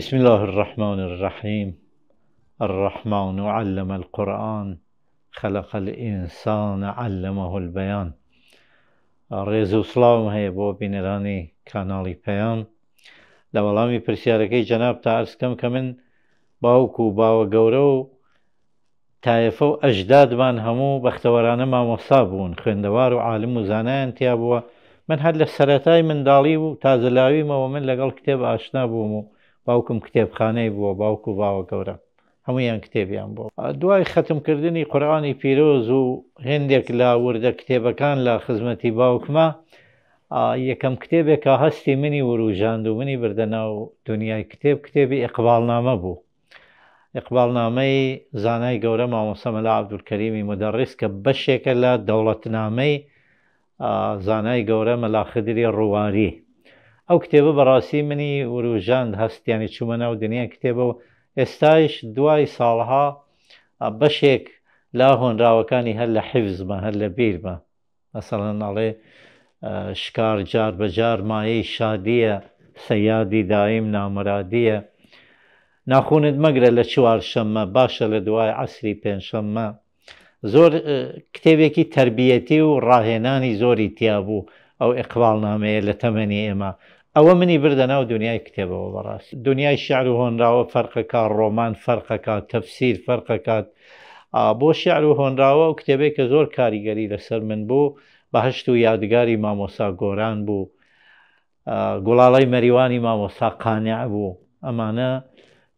بسم الله الرحمن الرحيم. الرحمن علم القرآن خلق الإنسان علمه البيان. ڕێز و سڵاوم هەیە بۆ بینەرانی کاناڵی پەیام. لە وەڵامی پرسیارەکەی جەناب تا ئەرزکەم کە من باوک و باوە گەورە و تایەفە و ئەژدادمان هەموو بەختەوەرانە مامۆستا بوون، خوێندەوار و عالم و زانایان تیا بووە. من هەر لە سەرەتای منداڵی و تازەلاویمەوە من لەگەڵ کتێب ئاشنا بووم و باوکم کتێبخانەی بووە، باوک و باوە گەورە هەموویان کتێبیان بووە. دوای ختمکردنی قورئانی پیرۆز و هێندێک لە وردە کتێبەکان لە خزمەتی باوکمە، یەکەم کتێبێکە هەستی منی وروژاند و منی بردە ناو دنیای کتێب، کتێبی ئیقبالنامە بوو. ئیقبالنامەی زانای گەورە مامۆستا مەلا عەبدولکەریمی مودەڕیس کە بەشێکە لە دەوڵەتنامەی زانای گەورە مەلا خدری ڕوواری. ئەو کتێبە بەڕاستی منی وروژاند، هەستیانی چوومە ناو دنیای کتێبە و ئێستایش دوای ساڵها بەشێک لا هۆنراوەکانی هەر لە حیفزمە، هەر لە بیرمە. مەسەڵەن ئەڵێ شکار جار بەجار مایەی شادیە، سەیادی دایم نامرادیە، ناخونت مەگرە لە چوارشەممە، باشە لە دوای عەسری پێنجشەممە. زۆر کتێبێکی تەربیەتی و ڕاهێنانی زۆری تیا بوو ئەو ئیقبالنامەیە لە تەمەنی ئێمە. ئەوە منی بردە ناو دنیای کتێبەوە. بەڕاستی دنیای شیعر و هۆنراوە فەرقەکات، ڕۆمان فەرقەکات، تەفسیر فەرقەکات. بۆ شیعر و هۆنراوە و کتێبێک کە زۆر کاریگەری لەسەر من بوو، بەهشت و یادگاری مامۆستا گۆران بوو، گوڵاڵەی مەریوانی مامۆستا قانیع بوو. ئەمانە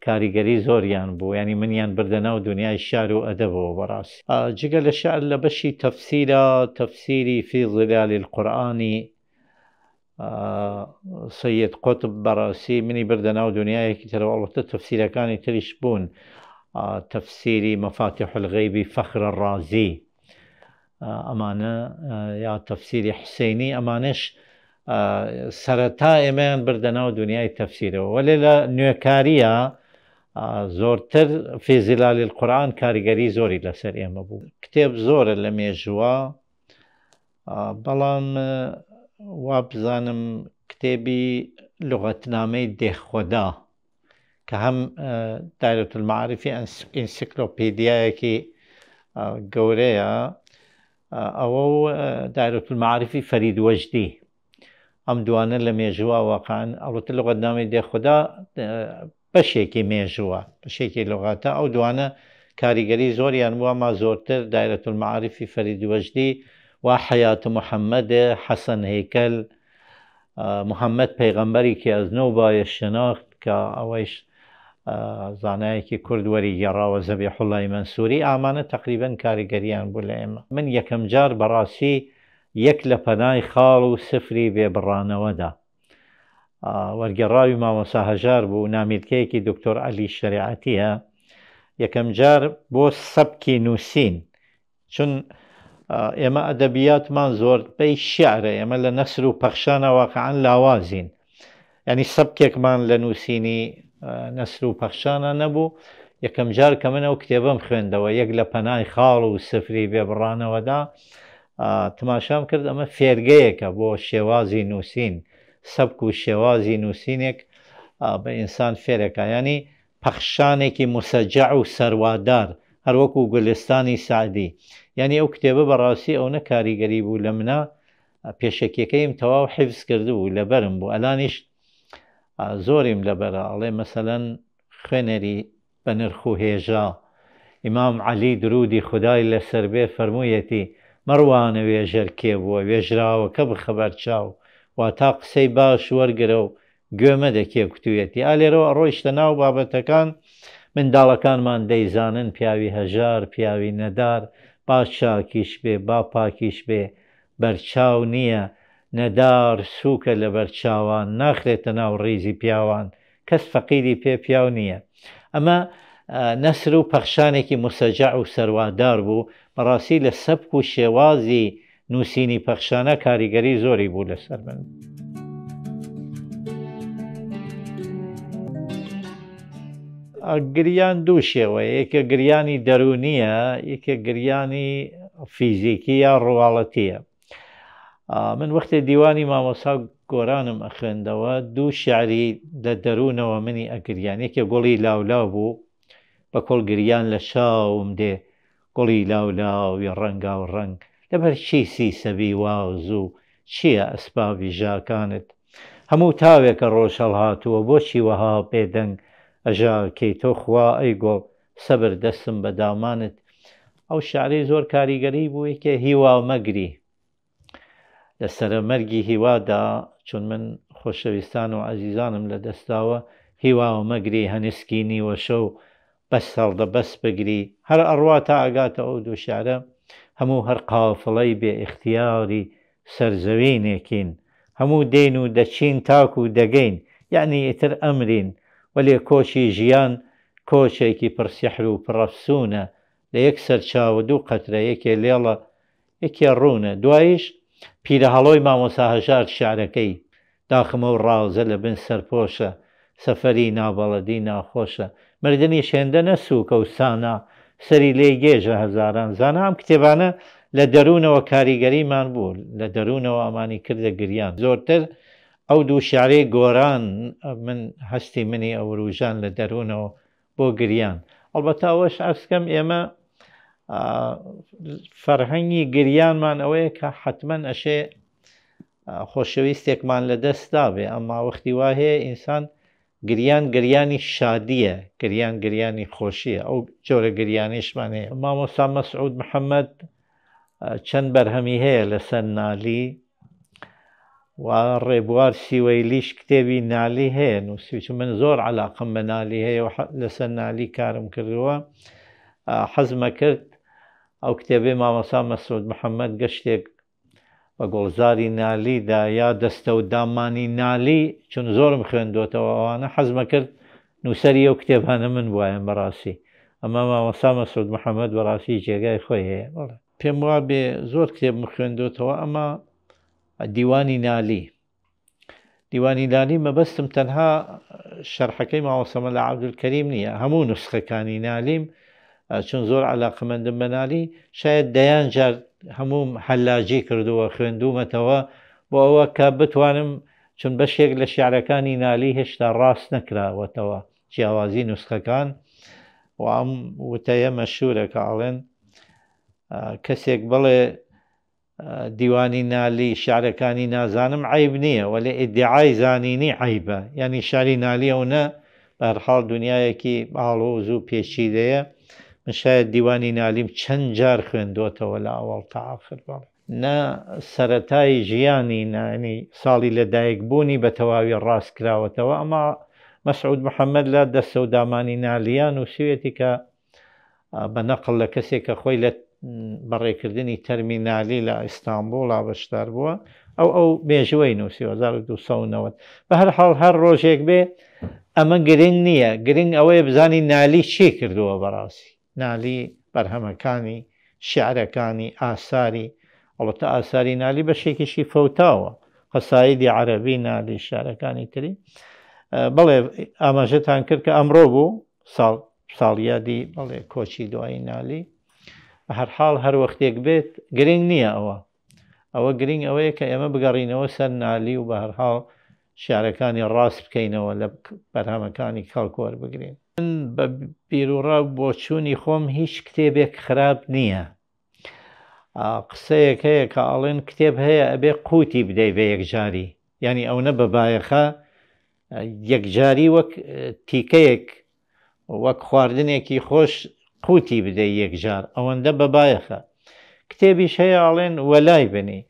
کاریگەری زۆریان بوو، ینی منیان بردە ناو دنیای شیعر و ئەدەبەوە. بەڕاستی جگە لە شیعر لە بەشی تەفسیرە، تەفسیری فی ظلال القورئانی سەید قوتب بەڕاستی منی بردە ناو دنیایەکی ترەوە. ئەڵبەتە تەفسیرەکانی تریش بوون، تەفسیری مەفاتیح الغەیبی فەخر الرازی، ئەمانە یا تەفسیری حسینی، ئەمانش سەرەتا ئێمەیان بردە ناو دنیای تەفسیرەوە. وەلێ لە نوێکاریە زۆرتر فی ظلال القورئان کاریگەری زۆری لەسەر ئێمە بوو. کتێب زۆرە لە مێژووە، بەڵام وا بزانم کتێبی لوغەتنامەی دێخۆدا کە هەم دایرەت المعارفی ئینسیکلۆپیدیایەکی گەورەیە، ئەوە و دایرەت المعارفی فەرید وەجدی، ئەم دوانە لە مێژووە واقعاً. ئەڵبەتە لوغەتنامەی دێخۆدا بەشێکی مێژووە، بەشێکی لوغاتە، ئەو دوانە کاریگەری زۆریان بووە، ما زۆرتر دایرەت المعارفی فەرید وەجدی و حەیات محەممەد حەسەن هەیکەل، محەممەد پەیغەمبەرێکی ئەزنە و بایە شناخت کە ئەوەیش زانایەکی کورد وەری گێڕاوە، زەبیحوڵڵای مەنسووری. ئامانە تەقریبەن کاریگەریان بوو لە ئێمە. من یەکەم جار بەڕاستی یەک لە پەنای خاڵ و سفری بێبڕانەوەدا وەرگێڕاوی مامۆستا هەژار بوو، نامیرکەیەکی دکتۆر عەلی شەریعەتیە. یەکەم جار بۆ سەبکی نووسین، چون ئێمە ئەدەبیاتمان زۆربەی شیعرە، ئێمە لە نەسر و پەخشانە واقعاً لاوازین، ینی سەبکێکمان لە نووسینی نەسر و پەخشانە نەبوو. یەکەم جار کە من ئەو کتێبەم خوێندەوە، یەک لە پەنای خاڵ و سفری بێبڕانەوەدا، تماشام کرد ئەمە فێرگەیەکە بۆ شێوازی نووسین، سەبک و شێوازی نووسینێک بە ئینسان فێرەکە، ینی پەخشانێکی مسەجع و سەروادار، هەروەکو گولستانی سعدی. ینی ئەو کتێبە بەڕاستی ئەوە کاریگەری بوو لە منە، پێشەکیەکەیم تەواو حیفز کردبوو، لەبەرم بوو. ئەلانیش زۆریم لەبەرە. ئەڵێ مەسەلەن خوێنەری بە نرخ و هێژا ئیمام عەلی درودی خودای لەسەر بێ فەرموویەتی مەڕوانە وێژەر کێ بووە، وێژراوەکە بخەبەر چاو، وا تا قسەی باش وەرگرە و گوێمەدە کێ کوتوویەتی. ئالێرەوە ڕۆیشتە ناو بابەتەکان، منداڵەکانمان دەیزانن پیاوی هەژار، پیاوی نەدار، با چاکیش بێ با پاکیش بێ، بەرچاو نییە نەدار سووکە لە بەرچاوان، ناخرێتە ناو ڕیزی پیاوان، کەس فەقیری پێ پیاو نییە. ئەمە نەسر و پەخشانێکی مسەجع و سەروادار بوو. بەڕاستی لە سەبک و شێوازی نووسینی پەخشانە کاریگەری زۆری بوو لەسەر من. گریان دوو شێوەیە، یەکە گریانی دەرونیە، یەکە گریانی فیزیکی یا ڕواڵەتیە. من وەختێ دیوانی مامۆستا گۆرانم ئەخوێندەوە دوو شعری لە دەروونەوە منی ئەگریان یەکێ گوڵی لاولاو بوو بە کۆڵ گریان لە شاوم دێ گوڵی لاولاوی ڕەنگا و ڕەنگ لەبەر چیسی سەبی واز و چییە ئەسبابی ژاکانت هەموو تاوێکە ڕۆژ هەڵهاتووە بۆچی وەها بێدەنگ ئەژا کەی تۆ خوا ئەی گۆڵ سەبر دەستم بە دامانت ئەو شعری زۆر کاریگەری بوو یەکێ هیوا مەگری لە سەرەمەرگی هیوادا چون من خۆشەویستان و عەزیزانم لە دەستاوە هیوا مەگری هەنسکینی وەشە و بەس هەڵدە بەس بگری هەر ئەڕوا تا ئەگاتە ئەو دوو شعرە هەموو هەر قافڵەی بێ ئیختیاری سەرزەوینێکین هەموو دێن و دەچین تاک و دەگەین یعنی ئیتر ئەمرین وەلێ کۆچی ژیان کۆچێکی پرسیحر و پڕەفسوونە لە یەک سەرچاوە دوو قەترە یەکێ لێڵە یەکێ ڕوونە دواییش پیرە هەڵۆی مامۆستا هەژار شعرەکەی داخمە و ڕاوزە لە بن سەرپۆشە سەفەری نابەڵەدی ناخۆشە مردنی شێندە نەسووکە و سانا سەری لێ گێژە هەزاران زانە ئەم کتێبانە لە دەروونەوە کاریگەریمان بوو لە دەروونەوە ئەمانی کردە گریان زۆرتر ئەو دوو شعرەی گۆران من هەستی منی ئەوروژان لە دەروونەوە بۆ گریان ئەڵبەتە ئەوەش ئەرزکەم ئێمە فەرهەنگی گریانمان ئەوەیە کە حتمەن ئەشێ خۆشەویستێکمان لە دەستدا بێ ئەمما وەختی وا هەیە ئینسان گریان گریانی شادیە گریان گریانی خۆشیە ئەو جۆرە گریانیشمان هەیە مامۆستا مەسعود محەممەد چەند بەرهەمی هەیە لەسەر نالی و ڕێبوار سیوەیلیش کتێبی نالی هەیە نووسیچ من زۆر عەلاقەم بە نالی هەیە و لەسەر نالی کارم کردووە حەزمە کرد ئەو کتێبێ مامۆستا مەسعود محەممەد گەشتێک بە گۆڵزاری نالیدا یا دەستە و دامانی نالی چون زۆرم خوێندوێتەوە ئەوانە حەزمە کرد نووسەری ئەو کتێبانە من بوایم بەڕاستی ئەمە مامۆستا مەسعود محەممەد بەڕاستی جێگای خۆی هەیە پێم وا بێ زۆر کتێبم خوێندوێتەوە ئەمە دیوانی نالی مەبەستم تەنها شەرحەکەی مامۆستا مەلا عەبدولکەریم نییە هەموو نوسخەکانی نالیم چون زۆر عەلاقەمەندم بە نالی شاید دەیان جار هەموم حەلاجی کردووە خوێندومەتەوە بۆ ئەوە کە بتوانم چون بەشێک لە شیعرەکانی نالی هێشتا ڕاست نەکراوەتەوە جیاوازی نوسخەکان و ئەم وتەیە مەشهورە کە ئاڵێن کەسێک بڵێ دیوانی نالی شعرەکانی نازانم عیب نییە وەلێ ئیدعای زانینی عیبە یعنی شعری نالی ئەوە بە هەر حاڵ دنیایەکی ئاڵۆز و پێچیدەیە من شاید دیوانی نالیم چەند جار خوێندوتەوە لە ئەوەڵ تا ئاخر بەڵێ نە سەرەتای ژیانی نانی ساڵی لەدایکبوونی بە تەواوی ڕاست کراوەتەوە ئەمە مەسعود محەممەد لە دەستە و دامانی نالیان و سوێتی کە بە نەقل لە کەسێک کە خۆی لە بەڕێکردنی تەرمی نالی لە ئیستانبوڵا بەشدار بووە ئەو مێژوەی نووسی 1990 بە هەر حاڵ هەر ڕۆژێک بێ ئەمە گرنگ نییە گرنگ ئەوەیە بزانی نالی چی کردووە بەڕاستی نالی بەرهەمەکانی شیعرەکانی ئاساری ئەڵەتە ئاساری نالی بەشێکیشی فەوتاوە قەسایدی عەرەبی نالی شیعرەکانی تری بەڵێ ئاماژەتان کرد کە ئەمڕۆ بوو ساڵیادی بەڵێ کۆچی دوایی نالی بە هەر حاڵ هەر وەختێک بێت گرنگ نییە ئەوە گرنگ ئەوەیە کە ئێمە بگەڕینەوە سەر نالی و بە هەر حاڵ شیعرەکانی ڕاست بکەینەوە لە بەرهەمەکانی خەڵک وەربگرین من بە بیرروڕا بۆ چوونی خۆم هیچ کتێبێک خراپ نییە قسەیەک هەیە کە ئاڵێن کتێب هەیە ئەبێ قوتی بدەی بە یەکجاری یعنی ئەوە بەبایەخە یەکجاری وەک تیکەیەک وەک خواردنێکی خۆش قوتی بدەی یەکجار ئەوەندە بەبایەخە کتێبیش هەیە ئاڵێن وەلای بنی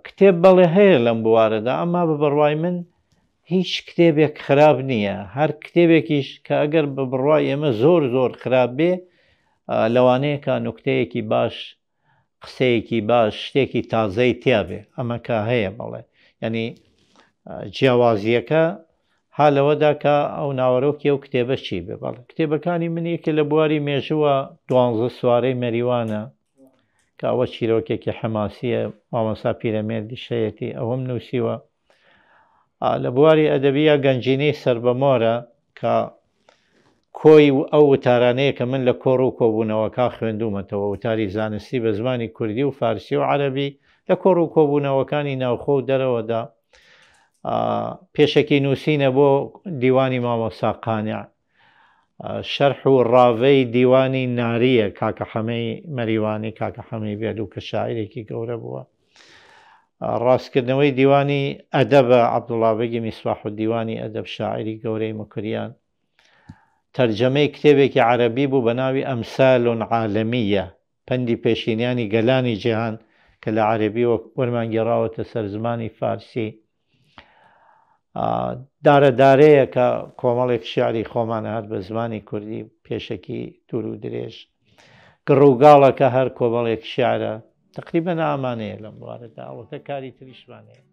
کتێب بەڵێ هەیە لەم بوارەدا ئەمما بە بڕوای من هیچ کتێبێک خراپ نییە هەر کتێبێکیش کە ئەگەر بە بڕوای ئێمە زۆر خراپ بێ لەوانەیە کە نوکتەیەکی باش قسەیەکی باش شتێکی تازەی تیابێ ئەمە کە هەیە بەڵێ ینی جیاوازیەکە حالەوەدا کە ئەو ناوەڕۆکی ئەو کتێبە چی بێ بەڵێ کتێبەکانی من یەکێ لە بواری مێژووە 12 سوارەی مەریوانە کە ئەوە چیرۆکێکی حەماسیە مامۆستا پیرەمێردی شەیەتی ئەوەم نووسیوە لە بواری ئەدەبیە گەنجینەی سەربەمۆرە کە کۆی ئەو وتارانەیە کە من لە کۆڕ و کۆبوونەوەکە خوێندومەتەوە وتاری زانستی بە زمانی کوردی و فارسی و عەرەبی لە کۆڕ و کۆبوونەوەکانی ناوخۆ و دەرەوەدا پێشێکی نووسینە بۆ دیوانی مامۆستا قانع، شەرح و ڕاوەی دیوانی ناریە کاکە حەمەی مەریوانی، کاکە حەمەی بێلوو کە شاعیرێکی گەورە بووە. ڕاستکردنەوەی دیوانی ئەدەبە، عەبدوڵڵا بەگی میسباح الدیوانی ئەدەب شاعیری گەورەی مکریان، تەرجەمەی کتێبێکی عەرەبی بوو بە ناوی ئەمسال عالەمیە، پەندی پێشینیانی گەلانی جیهان کە لە عەرەبی وەرمانگێڕاوەتە سەر زمانی فارسی. دارەدارەیە کە کۆمەڵێک شیعری خۆمانە هەر بە زمانی کوردی، پێشەکی دوور و درێژ، گڕووگاڵەکە هەر کۆمەڵێک شیعرە، تقریبەن ئامانەیە لەم بوارەدا، ئەوەکە کاری تریشمانەیە.